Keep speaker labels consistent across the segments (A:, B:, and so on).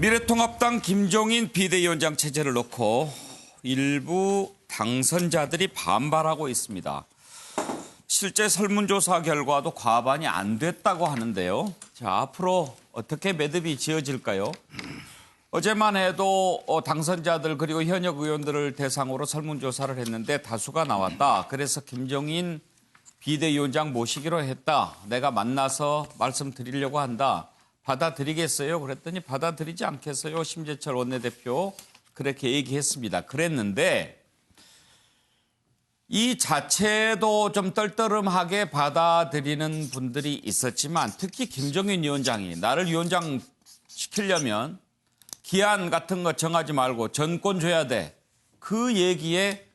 A: 미래통합당 김종인 비대위원장 체제를 놓고 일부 당선자들이 반발하고 있습니다. 실제 설문조사 결과도 과반이 안 됐다고 하는데요. 자, 앞으로 어떻게 매듭이 지어질까요? 어제만 해도 당선자들 그리고 현역 의원들을 대상으로 설문조사를 했는데 다수가 나왔다. 그래서 김종인 비대위원장 모시기로 했다. 내가 만나서 말씀드리려고 한다. 받아들이겠어요? 그랬더니 받아들이지 않겠어요? 심재철 원내대표 그렇게 얘기했습니다. 그랬는데 이 자체도 좀 떨떠름하게 받아들이는 분들이 있었지만 특히 김종인 위원장이 나를 위원장 시키려면 기한 같은 거 정하지 말고 전권 줘야 돼. 그 얘기에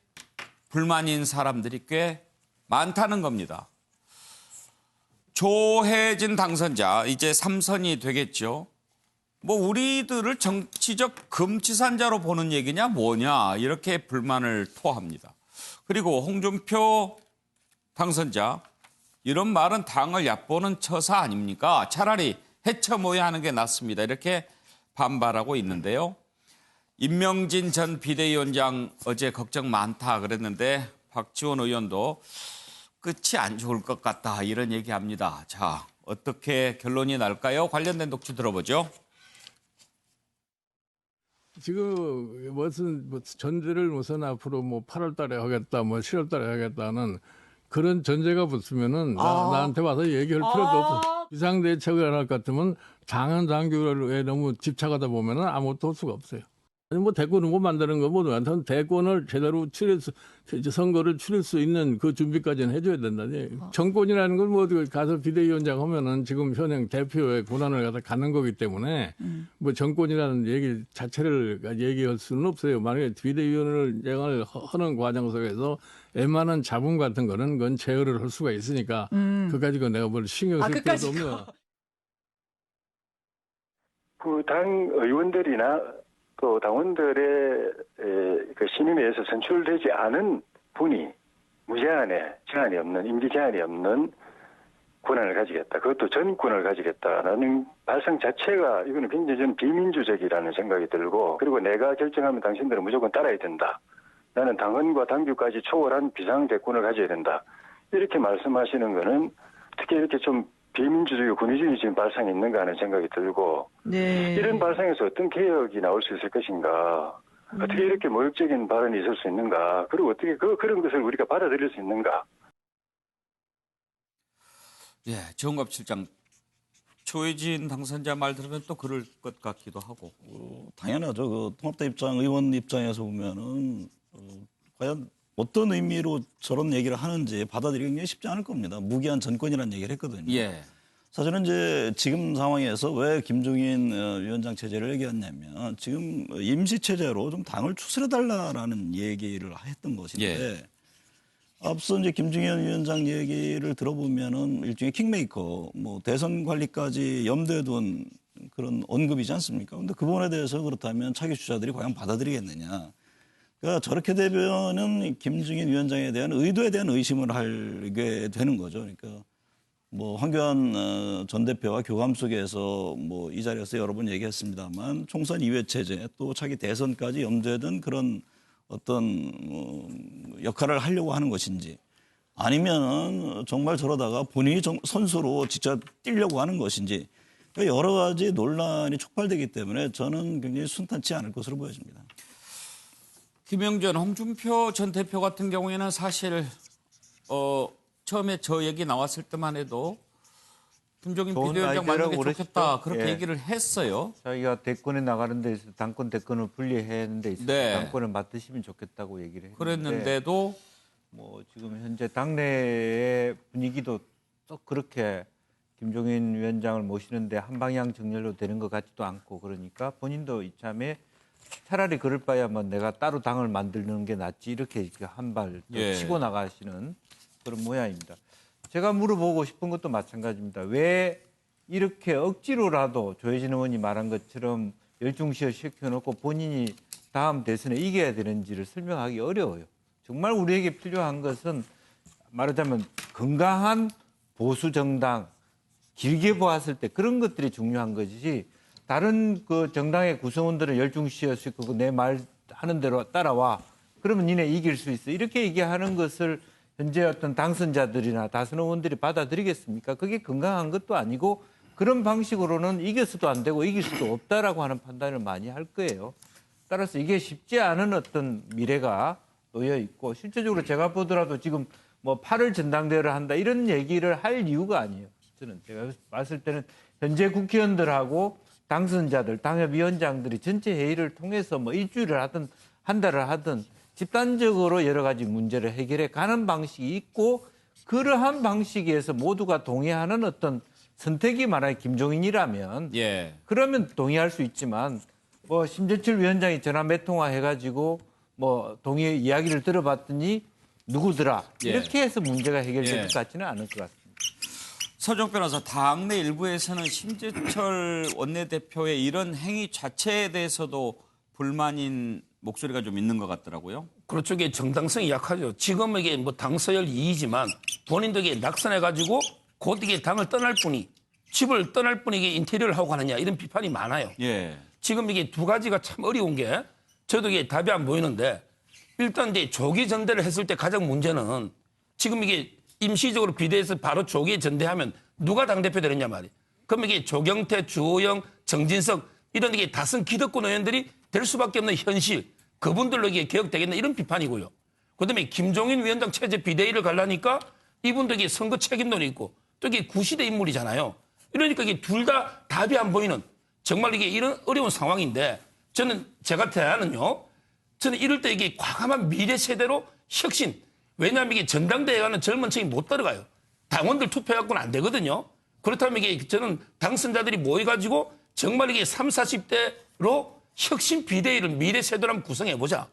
A: 불만인 사람들이 꽤 많다는 겁니다. 조혜진 당선자 이제 3선이 되겠죠. 뭐 우리들을 정치적 금치산자로 보는 얘기냐 뭐냐 이렇게 불만을 토합니다. 그리고 홍준표 당선자 이런 말은 당을 얕보는 처사 아닙니까? 차라리 해쳐모여야 하는 게 낫습니다. 이렇게 반발하고 있는데요. 임명진 전 비대위원장 어제 걱정 많다 그랬는데 박지원 의원도 끝이 안 좋을 것 같다 이런 얘기합니다. 자, 어떻게 결론이 날까요? 관련된 독주 들어보죠.
B: 지금 무슨 전제를 무슨 앞으로 뭐 8월 달에 하겠다, 뭐 7월 달에 하겠다는 그런 전제가 붙으면은 나한테 와서 얘기할 필요도 없어. 비상대책을 할 것 같으면 당헌 당규에 너무 집착하다 보면은 아무것도 할 수가 없어요. 아니 뭐 대권 후보 만드는 거 뭐든 하여튼 대권을 제대로 선거를 치를 수 있는 그 준비까지는 해줘야 된다니. 정권이라는 건 뭐 가서 비대위원장 하면은 지금 현행 대표의 권한을 갖다 갖는 거기 때문에 뭐 정권이라는 얘기 자체를 얘기할 수는 없어요. 만약에 비대위원장을 하는 과정 속에서 웬만한 자본 같은 거는 그건 제어를 할 수가 있으니까 그 가지고 내가 뭘 신경 쓸 필요도 없네요.
C: 그 당 의원들이나 또 당원들의 그 신임에 의해서 선출되지 않은 분이 무제한에 제한이 없는 임기 제한이 없는 권한을 가지겠다. 그것도 전권을 가지겠다라는 발상 자체가 이거는 굉장히 저는 비민주적이라는 생각이 들고 그리고 내가 결정하면 당신들은 무조건 따라야 된다. 나는 당헌과 당규까지 초월한 비상대권을 가져야 된다. 이렇게 말씀하시는 거는 특히 이렇게 좀 비민주적이고 군의적인 지금 발상이 있는가 하는 생각이 들고
D: 네.
C: 이런 발상에서 어떤 개혁이 나올 수 있을 것인가 어떻게 이렇게 모욕적인 발언이 있을 수 있는가 그리고 어떻게 그런 것을 우리가 받아들일 수 있는가.
A: 예, 정갑 실장 조혜진 당선자 말 들으면 또 그럴 것 같기도 하고.
E: 당연하죠. 그 통합당 입장, 의원 입장에서 보면은 과연 어떤 의미로 저런 얘기를 하는지 받아들이기 굉장히 쉽지 않을 겁니다. 무기한 전권이라는 얘기를 했거든요.
A: 예.
E: 사실은 이제 지금 상황에서 왜 김종인 위원장 체제를 얘기했냐면 지금 임시 체제로 좀 당을 추스려달라라는 얘기를 했던 것인데
A: 예.
E: 앞서 이제 김종인 위원장 얘기를 들어보면은 일종의 킹메이커, 뭐 대선 관리까지 염두에 둔 그런 언급이지 않습니까? 근데 그 부분에 대해서 그렇다면 차기 주자들이 과연 받아들이겠느냐? 그러니까 저렇게 되면은 김종인 위원장에 대한 의도에 대한 의심을 하게 되는 거죠. 그러니까 뭐 황교안 전 대표와 교감 속에서 뭐 이 자리에서 여러 번 얘기했습니다만 총선 이외 체제 또 차기 대선까지 염두에 둔 그런 어떤 역할을 하려고 하는 것인지 아니면은 정말 저러다가 본인이 선수로 직접 뛰려고 하는 것인지 여러 가지 논란이 촉발되기 때문에 저는 굉장히 순탄치 않을 것으로 보여집니다.
A: 김영준, 홍준표 전 대표 같은 경우에는 사실 처음에 저 얘기 나왔을 때만 해도 김종인 비대위원장 만든 게 좋겠다 그렇게 얘기를 했어요.
F: 자기가 대권에 나가는 데 있어서 당권 대권을 분리하는 데 있어서
A: 네.
F: 당권을 맡으시면 좋겠다고 얘기를 했는데
A: 그랬는데도
F: 뭐 지금 현재 당내의 분위기도 또 그렇게 김종인 위원장을 모시는데 한 방향 정렬로 되는 것 같지도 않고 그러니까 본인도 이참에 차라리 그럴 바야 뭐 내가 따로 당을 만드는 게 낫지 이렇게 한 발 치고 나가시는 그런 모양입니다. 제가 물어보고 싶은 것도 마찬가지입니다. 왜 이렇게 억지로라도 조혜진 의원이 말한 것처럼 열중시어 시켜놓고 본인이 다음 대선에 이겨야 되는지를 설명하기 어려워요. 정말 우리에게 필요한 것은 말하자면 건강한 보수 정당, 길게 보았을 때 그런 것들이 중요한 것이지 다른 그 정당의 구성원들은 열중시할 수 있고 내 말 하는 대로 따라와. 그러면 니네 이길 수 있어. 이렇게 얘기하는 것을 현재 어떤 당선자들이나 다수는 의원들이 받아들이겠습니까? 그게 건강한 것도 아니고 그런 방식으로는 이겨서도 안 되고 이길 수도 없다라고 하는 판단을 많이 할 거예요. 따라서 이게 쉽지 않은 어떤 미래가 놓여 있고 실제적으로 제가 보더라도 지금 뭐 8월 전당대회를 한다 이런 얘기를 할 이유가 아니에요. 저는 제가 봤을 때는 현재 국회의원들하고 당선자들, 당협위원장들이 전체 회의를 통해서 뭐 일주일을 하든 한 달을 하든 집단적으로 여러 가지 문제를 해결해 가는 방식이 있고 그러한 방식에서 모두가 동의하는 어떤 선택이 만약에 김종인이라면
A: 예.
F: 그러면 동의할 수 있지만 뭐 심재철 위원장이 전화 몇 통화 해가지고 뭐 동의 이야기를 들어봤더니 누구더라
A: 예.
F: 이렇게 해서 문제가 해결될
A: 예.
F: 것 같지는 않을 것 같습니다.
A: 서종 변호사, 당내 일부에서는 심재철 원내대표의 이런 행위 자체에 대해서도 불만인 목소리가 좀 있는 것 같더라고요.
D: 그렇죠. 이게 정당성이 약하죠. 지금 이게 뭐 당서열 2이지만 본인도 이게 낙선해가지고 곧 이게 당을 떠날 뿐이 집을 떠날 뿐이 이게 인테리어를 하고 가느냐 이런 비판이 많아요.
A: 예.
D: 지금 이게 두 가지가 참 어려운 게 저도 이게 답이 안 보이는데 일단 이제 조기 전대를 했을 때 가장 문제는 지금 이게 임시적으로 비대해서 바로 조기에 전대하면 누가 당대표 되느냐 말이에요. 그럼 이게 조경태, 주호영, 정진석 이런 이게 다선 기득권 의원들이 될 수밖에 없는 현실 그분들로 이게 개혁되겠나 이런 비판이고요. 그다음에 김종인 위원장 체제 비대위를 가려니까 이분도 이게 선거 책임론이 있고 또 이게 구시대 인물이잖아요. 이러니까 이게 둘 다 답이 안 보이는 정말 이게 이런 어려운 상황인데 저는 제가 대안은요. 저는 이럴 때 이게 과감한 미래 세대로 혁신. 왜냐하면 이게 전당대회 가는 젊은 층이 못 들어가요. 당원들 투표해갖고는 안 되거든요. 그렇다면 이게 저는 당선자들이 모여가지고 정말 이게 30, 40대로 혁신 비대위를 미래 세대로 한번 구성해보자.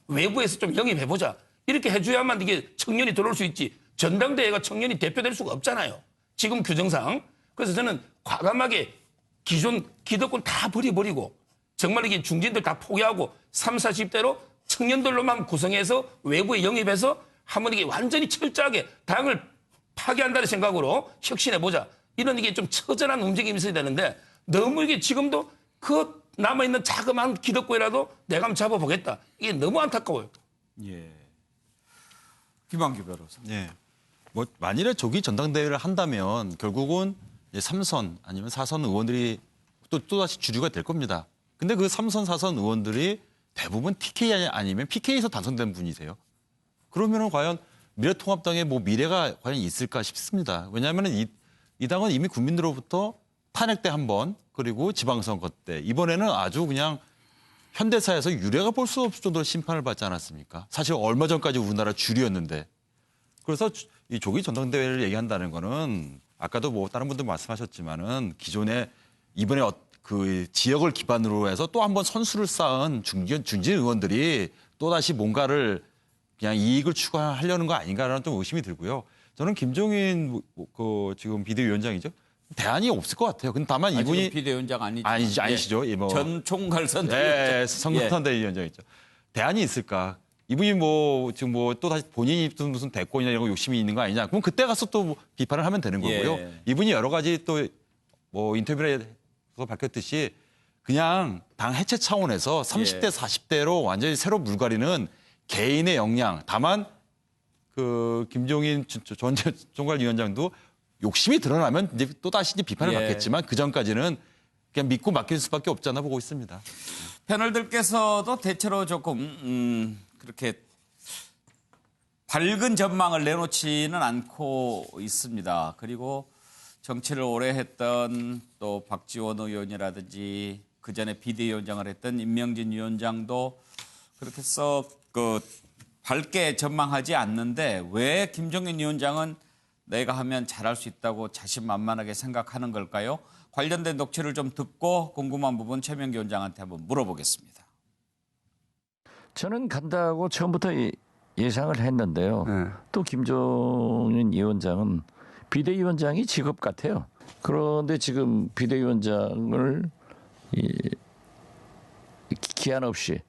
D: 외부에서 좀 영입해보자. 이렇게 해줘야만 이게 청년이 들어올 수 있지. 전당대회가 청년이 대표될 수가 없잖아요. 지금 규정상. 그래서 저는 과감하게 기존 기득권 다 버려버리고 정말 이게 중진들 다 포기하고 30, 40대로 청년들로만 구성해서 외부에 영입해서 한번 이게 완전히 철저하게 당을 파괴한다는 생각으로 혁신해보자. 이런 이게 좀 처절한 움직임이 있어야 되는데 너무 이게 지금도 그 남아있는 자그마한 기득권이라도 내가 한번 잡아보겠다. 이게 너무 안타까워요.
A: 예. 김한규 변호사.
G: 예. 뭐 만일에 조기 전당대회를 한다면 결국은 이제 3선 아니면 4선 의원들이 또다시 주류가 될 겁니다. 근데 그 3선, 4선 의원들이 대부분 TK 아니면 PK에서 당선된 분이세요. 그러면은 과연 미래통합당의 뭐 미래가 과연 있을까 싶습니다. 왜냐하면 이 당은 이미 국민들로부터 탄핵 때 한 번, 그리고 지방선거 때 이번에는 아주 그냥 현대사에서 유례가 볼 수 없을 정도로 심판을 받지 않았습니까? 사실 얼마 전까지 우리나라 주류였는데. 그래서 이 조기 전당대회를 얘기한다는 거는 아까도 뭐 다른 분들 말씀하셨지만은 기존에 이번에 그 지역을 기반으로 해서 또 한 번 선수를 쌓은 중진 의원들이 또다시 뭔가를 그냥 이익을 추구하려는 거 아닌가라는 좀 의심이 들고요. 저는 김종인 그 지금 비대위원장이죠. 대안이 없을 것 같아요. 근데 다만 이분이
A: 비대위원장
G: 아니시죠? 예, 뭐
A: 전 총괄
G: 네,
A: 선대위원장.
G: 선거선대위원장이죠. 대안이 있을까? 이분이 뭐 지금 뭐 또 다시 본인이 무슨 대권이나 이런 거 욕심이 있는 거 아니냐? 그럼 그때 가서 또 비판을 하면 되는 거고요.
A: 예.
G: 이분이 여러 가지 또 뭐 인터뷰에서 밝혔듯이 그냥 당 해체 차원에서 30대, 40대로 완전히 새로 물갈이는 개인의 역량. 다만 그 김종인 전 총괄위원장도 욕심이 드러나면 이제 또 다시 비판을
A: 예.
G: 받겠지만 그 전까지는 그냥 믿고 맡길 수밖에 없지 않나 보고 있습니다.
A: 패널들께서도 대체로 조금 그렇게 밝은 전망을 내놓지는 않고 있습니다. 그리고 정치를 오래 했던 또 박지원 의원이라든지 그전에 비대위원장을 했던 임명진 위원장도 그렇게 썩 밝게 전망하지 않는데 왜 김종인 위원장은 내가 하면 잘할 수 있다고 자신만만하게 생각하는 걸까요? 관련된 녹취를 좀 듣고 궁금한 부분 최명기 위원장한테 한번 물어보겠습니다.
H: 저는 간다고 처음부터 예상을 했는데요. 또 김종인 위원장은 비대위원장이 직업 같아요. 그런데 지금 비대위원장을 기한 없이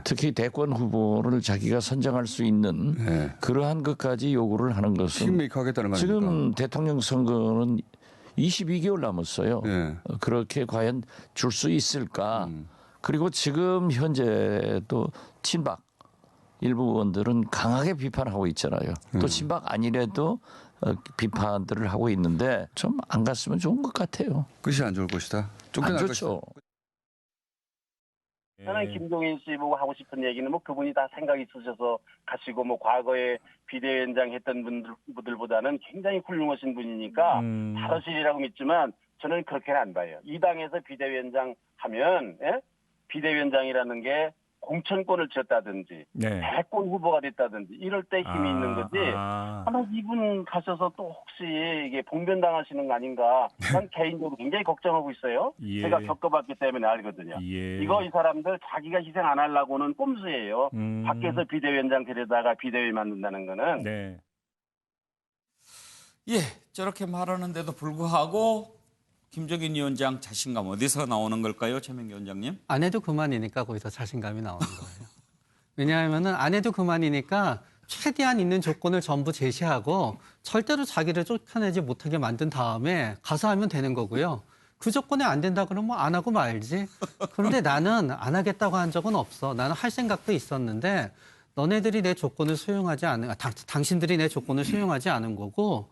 H: 특히 대권 후보를 자기가 선정할 수 있는 그러한 것까지 요구를 하는 것은
I: 킹메이커 하겠다는 거 아닙니까?
H: 지금 대통령 선거는 22개월 남았어요.
I: 예.
H: 그렇게 과연 줄 수 있을까? 그리고 지금 현재 또 친박 일부 의원들은 강하게 비판하고 있잖아요. 또 친박 아니래도 비판들을 하고 있는데 좀 안 갔으면 좋은 것 같아요.
I: 끝이 안 좋을 것이다. 쫓겨날
H: 안
I: 것이다.
H: 좋죠.
J: 저는 김종인 씨 보고 하고 싶은 얘기는 뭐 그분이 다 생각이 있으셔서 가시고 뭐 과거에 비대위원장 했던 분들보다는 굉장히 훌륭하신 분이니까 잘하시리라고 믿지만 저는 그렇게는 안 봐요. 이 당에서 비대위원장 하면 비대위원장이라는 게 공천권을 쥐었다든지 대권 후보가 됐다든지 이럴 때 힘이 있는 거지 아마 이분 가셔서 또 혹시 이게 봉변당하시는 거 아닌가 난 개인적으로 굉장히 걱정하고 있어요. 제가 겪어봤기 때문에 알거든요. 이거 이 사람들 자기가 희생 안 하려고는 꼼수예요. 밖에서 비대위원장 데려다가 비대위 만든다는 거는.
A: 예, 저렇게 말하는데도 불구하고 김종인 위원장 자신감 어디서 나오는 걸까요, 최명기 원장님?
K: 안 해도 그만이니까 거기서 자신감이 나오는 거예요. 왜냐하면은 안 해도 그만이니까 최대한 있는 조건을 전부 제시하고 절대로 자기를 쫓아내지 못하게 만든 다음에 가서 하면 되는 거고요. 그 조건에 안 된다 그러면 뭐 안 하고 말지. 그런데 나는 안 하겠다고 한 적은 없어. 나는 할 생각도 있었는데 너네들이 내 조건을 수용하지 않은, 당신들이 내 조건을 수용하지 않은 거고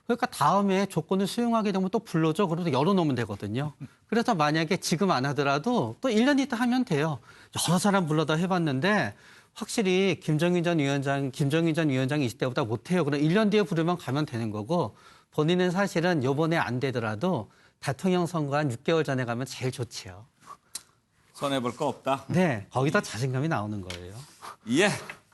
K: 그러니까 다음에 조건을 수용하게 되면 또 불러줘. 그래도 열어놓으면 되거든요. 그래서 만약에 지금 안 하더라도 또 1년 있다 하면 돼요. 여러 사람 불러다 해봤는데 확실히 김정인 전 위원장이 있을 때보다 못해요. 그럼 1년 뒤에 부르면 가면 되는 거고 본인은 사실은 이번에 안 되더라도 대통령 선거 한 6개월 전에 가면 제일 좋지요.
A: 손해볼 거 없다?
K: 네, 거기다 자신감이 나오는 거예요.
A: 예.